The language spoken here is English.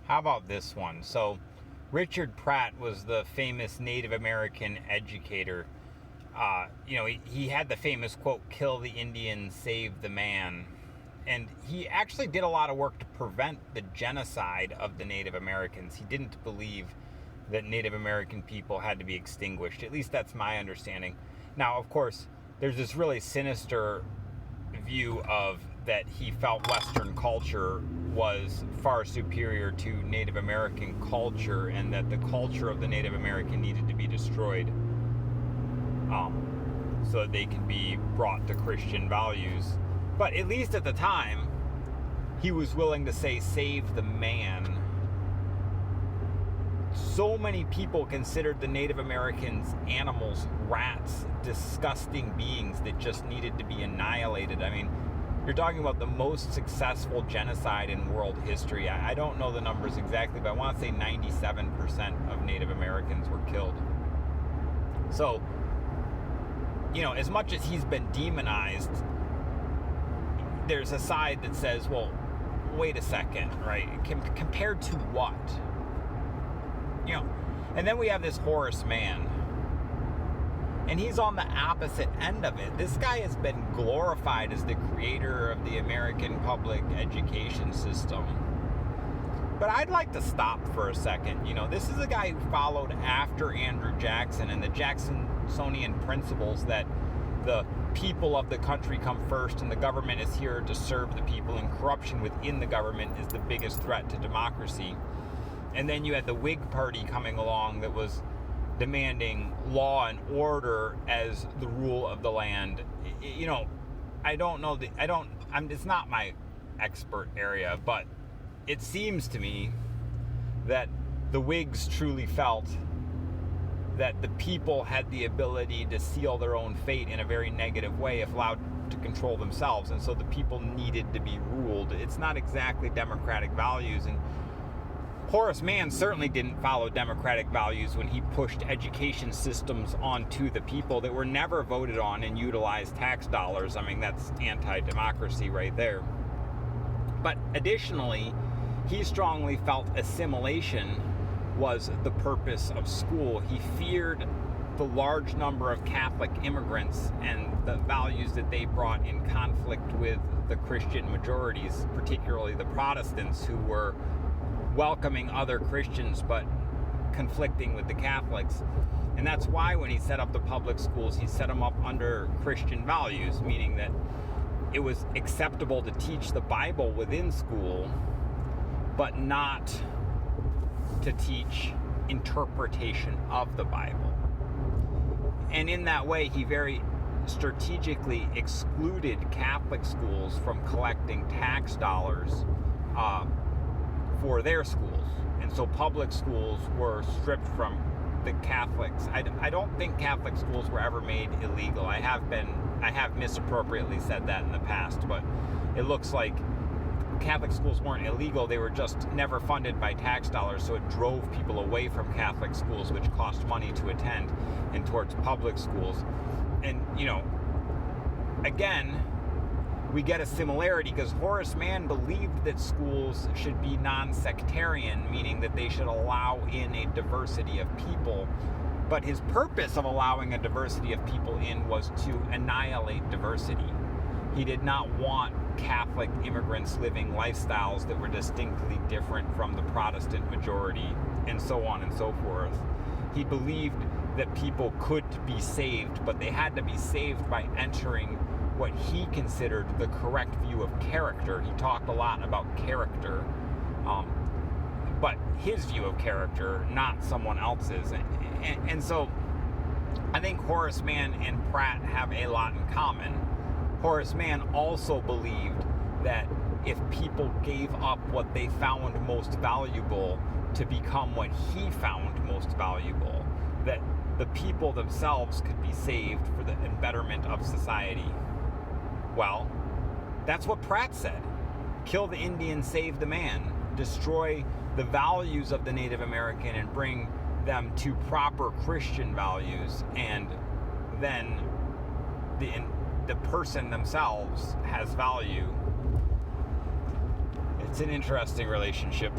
How about this one? So, Richard Pratt was the famous Native American educator. He had the famous quote, "Kill the Indian, save the man." And he actually did a lot of work to prevent the genocide of the Native Americans. He didn't believe that Native American people had to be extinguished. At least that's my understanding. Now, of course, there's this really sinister view of that he felt Western culture was far superior to Native American culture, and that the culture of the Native American needed to be destroyed so that they can be brought to Christian values. But at least at the time, he was willing to say, save the man. So many people considered the Native Americans animals, rats, disgusting beings that just needed to be annihilated. I mean, you're talking about the most successful genocide in world history. I don't know the numbers exactly, but I want to say 97% of Native Americans were killed. So, as much as he's been demonized, there's a side that says, well, wait a second, right? Compared to what? And then we have this Horace Mann. And he's on the opposite end of it. This guy has been glorified as the creator of the American public education system. But I'd like to stop for a second. This is a guy who followed after Andrew Jackson and the Jacksonian principles that the people of the country come first and the government is here to serve the people, and corruption within the government is the biggest threat to democracy. And then you had the Whig Party coming along that was demanding law and order as the rule of the land. I don't know it's not my expert area, but it seems to me that the Whigs truly felt that the people had the ability to seal their own fate in a very negative way if allowed to control themselves, and so the people needed to be ruled. It's not exactly democratic values, and Horace Mann certainly didn't follow democratic values when he pushed education systems onto the people that were never voted on and utilized tax dollars. I mean, that's anti-democracy right there. But additionally, he strongly felt assimilation was the purpose of school. He feared the large number of Catholic immigrants and the values that they brought in conflict with the Christian majorities, particularly the Protestants, who were welcoming other Christians but conflicting with the Catholics. And that's why when he set up the public schools, he set them up under Christian values, meaning that it was acceptable to teach the Bible within school, but not to teach interpretation of the Bible. And in that way, he very strategically excluded Catholic schools from collecting tax dollars for their schools. And so public schools were stripped from the Catholics. I don't think Catholic schools were ever made illegal. I have misappropriately said that in the past, but it looks like Catholic schools weren't illegal. They were just never funded by tax dollars, so it drove people away from Catholic schools, which cost money to attend, and towards public schools. And, again, we get a similarity because Horace Mann believed that schools should be non-sectarian, meaning that they should allow in a diversity of people. But his purpose of allowing a diversity of people in was to annihilate diversity. He did not want Catholic immigrants living lifestyles that were distinctly different from the Protestant majority, and so on and so forth. He believed that people could be saved, but they had to be saved by entering what he considered the correct view of character. He talked a lot about character, but his view of character, not someone else's. And so I think Horace Mann and Pratt have a lot in common. Horace Mann also believed that if people gave up what they found most valuable to become what he found most valuable, that the people themselves could be saved for the betterment of society. Well, that's what Pratt said. Kill the Indian, save the man. Destroy the values of the Native American and bring them to proper Christian values, and then the person themselves has value. It's an interesting relationship.